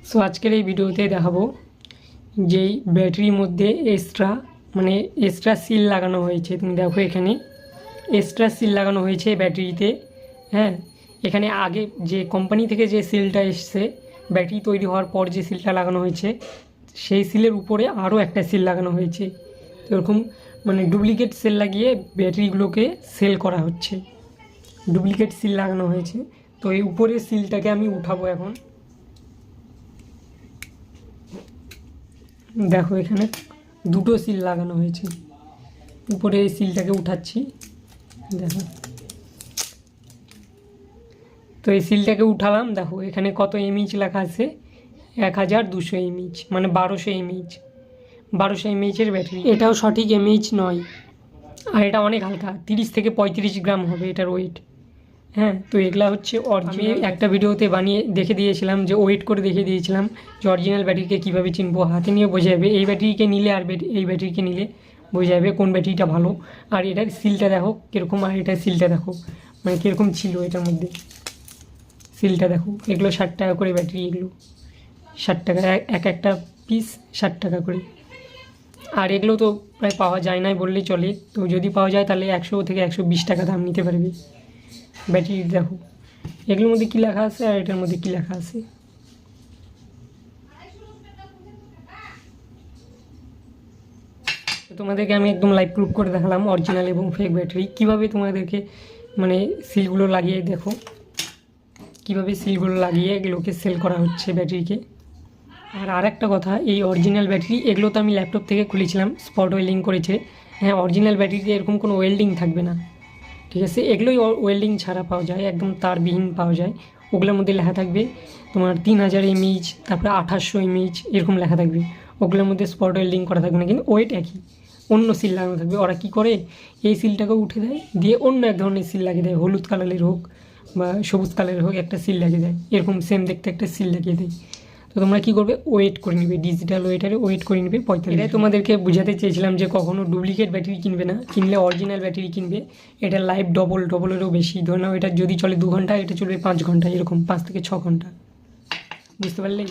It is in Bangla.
সো আজকের এই ভিডিওতে দেখাবো যেই ব্যাটারির মধ্যে এক্সট্রা সিল লাগানো হয়েছে। তুমি দেখো এখানে এক্সট্রা সিল লাগানো হয়েছে ব্যাটারিতে। হ্যাঁ, এখানে আগে যে কোম্পানি থেকে যে সিলটা এসছে, ব্যাটারি তৈরি হওয়ার পর যে সিলটা লাগানো হয়েছে, সেই সিলের উপরে আরও একটা সিল লাগানো হয়েছে। তো এরকম ডুপ্লিকেট সেল লাগিয়ে ব্যাটারিগুলোকে সেল করা হচ্ছে। ডুপ্লিকেট সিল লাগানো হয়েছে। তো এই উপরের সিলটাকে আমি উঠাবো এখন। দেখো এখানে দুটো সিল লাগানো হয়েছে। উপরে এই সিলটাকে উঠাচ্ছি, দেখো। তো এই সিলটাকে উঠালাম। দেখো এখানে কত এমএইচ লেখা আছে, 1200 এমএইচ, 1200 এমএইচ। 1200 এমএইচের ব্যাটারি। এটাও সঠিক এমএইচ নয়, আর এটা অনেক হালকা, 30 থেকে 35 গ্রাম হবে এটার ওয়েট। হ্যাঁ, তো এগুলা হচ্ছে অরিজিনাল। একটা ভিডিওতে বানিয়ে দেখে দিয়েছিলাম, যে ওয়েট করে দেখে দিয়েছিলাম যে অরিজিনাল ব্যাটারিকে কীভাবে চিনবো। হাতে নিয়ে বোঝা যাবে এই ব্যাটারিকে নিলে আর এই ব্যাটারিকে নিলে বোঝা যাবে কোন ব্যাটারিটা ভালো। আর এটার সিলটা দেখো কীরকম, আর এটার সিলটা দেখো কীরকম ছিল এটার মধ্যে। সিলটা দেখো। এগুলো 60 টাকা করে ব্যাটারি, এগুলো 60 টাকা একটা পিস, 60 টাকা করে। আর এগুলো তো প্রায় পাওয়া যায় না বললেই চলে। তো যদি পাওয়া যায় তাহলে 100 থেকে 120 টাকা দাম নিতে পারবে ব্যাটারি। দেখো এগুলোর মধ্যে কী লেখা আছে আর এটার মধ্যে কী লেখা আছে। তো তোমাদেরকে আমি একদম লাইভ প্রুফ করে দেখালাম অরিজিনাল এবং ফেক ব্যাটারি। কীভাবে তোমাদেরকে সিলগুলো লাগিয়ে দেখো, কীভাবে সিলগুলো লাগিয়ে এগুলোকে সেল করা হচ্ছে ব্যাটারিকে। আর একটা কথা, এই অরিজিনাল ব্যাটারি এগুলো তো আমি ল্যাপটপ থেকে খুলেছিলাম, স্পট ওয়েল্ডিং করেছে। হ্যাঁ, অরিজিনাল ব্যাটারিতে এরকম কোনো ওয়েল্ডিং থাকবে না, ঠিক আছে। এগুলোই ওয়েল্ডিং ছাড়া পাওয়া যায়, একদম তারবিহীন পাওয়া যায়। ওগুলোর মধ্যে লেখা থাকবে তোমার 3000 এমএইচ, তারপরে 2800 এমএইচ, এরকম লেখা থাকবে। ওগুলোর মধ্যে স্পট ওয়েল্ডিং করা থাকবে না, কিন্তু ওয়েট একই, অন্য সিল লাগানো থাকবে। ওরা কী করে, এই সিলটাকে উঠে দেয়, দিয়ে অন্য এক ধরনের সিল লাগিয়ে দেয়, হলুদ কালারের হোক বা সবুজ কালারের হোক, একটা সিল লাগিয়ে দেয়। এরকম সেম দেখতে একটা সিল লাগিয়ে দেয়। তো তোমরা কী করবে, ওয়েট করে নিবে, ডিজিটাল ওয়েটারে ওয়েট করে নিবে 45। এটাই তোমাদেরকে বোঝাতে চেয়েছিলাম যে কখনো ডুপ্লিকেট ব্যাটারি কিনবে না, কিনলে অরিজিনাল ব্যাটারি কিনবে। এটা লাইফ ডবলেরও বেশি। ধরে নাও এটা যদি চলে 2 ঘন্টা, এটা চলবে 5 ঘন্টা, এরকম 5 থেকে 6 ঘন্টা। বুঝতে পারলে?